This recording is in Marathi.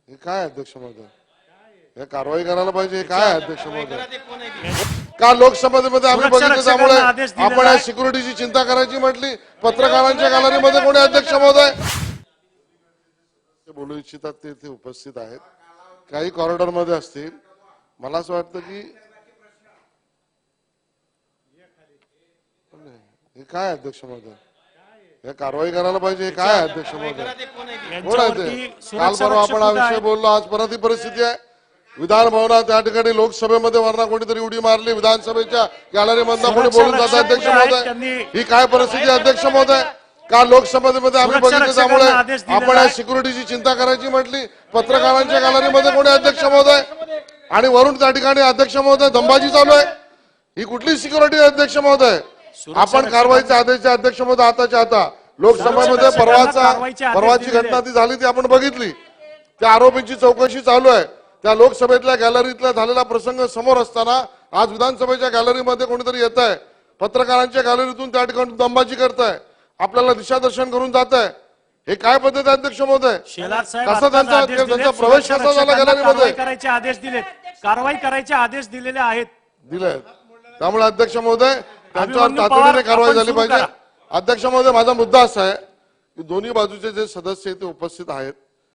हे काय अध्यक्ष महोदय, हे कारवाई करायला पाहिजे. हे काय अध्यक्ष महोदय, का लोकसभेमध्ये आम्ही बघितलं त्यामुळे आपण या सिक्युरिटीची चिंता करायची म्हटली. पत्रकारांच्या गॅलरीमध्ये कोणी अध्यक्ष महोदय बोलू इच्छितात ते इथे उपस्थित आहेत, काही कॉरिडॉर मध्ये असतील. मला असं वाटतं की हे काय अध्यक्ष महोदय, हे कारवाई करायला पाहिजे. हे काय अध्यक्ष महोदय, कोण आहे ते? काल परवा आपण हा विषय बोललो, आज परत ही परिस्थिती आहे. विधान भवनात त्या ठिकाणी लोकसभेमध्ये वरना कोणीतरी उडी मारली, विधानसभेच्या गॅलरीमधनं कोणी बोलून जातं. अध्यक्ष महोदय, ही काय परिस्थिती आहे अध्यक्ष महोदय, का लोकसभेमध्ये आम्ही बघितलं त्यामुळे आपण या सिक्युरिटीची चिंता करायची म्हटली. पत्रकारांच्या गॅलरीमध्ये कोणी अध्यक्ष महोदय, आणि वरून त्या ठिकाणी अध्यक्ष महोदय दंबाजी चालू आहे. ही कुठली सिक्युरिटी अध्यक्ष महोदय? आपण कारवाईचे आदेश अध्यक्ष महोदय आताच्या आता लोकसभेमध्ये परवाची घटना ती झाली ती आपण बघितली. त्या आरोपींची चौकशी चालू आहे. त्या लोकसभेतल्या गॅलरीतला झालेला प्रसंग समोर असताना आज विधानसभेच्या गॅलरीमध्ये कोणीतरी येत आहे, पत्रकारांच्या गॅलरीतून त्या ठिकाणी दंबाजी करत आहे, आपल्याला दिशादर्शन करून जात आहे. हे काय पद्धत आहे अध्यक्ष महोदय? कसं त्यांचा प्रवेश कसा झाला गॅलरीमध्ये? करायचे आदेश दिलेत, कारवाई करायचे आदेश दिलेले आहेत, दिले. त्यामुळे अध्यक्ष महोदय त्यांच्यावर तातडीने कारवाई झाली पाहिजे. अध्यक्ष महोदय, माझा मुद्दा असा आहे की दोन्ही बाजूचे जे सदस्य ते उपस्थित आहेत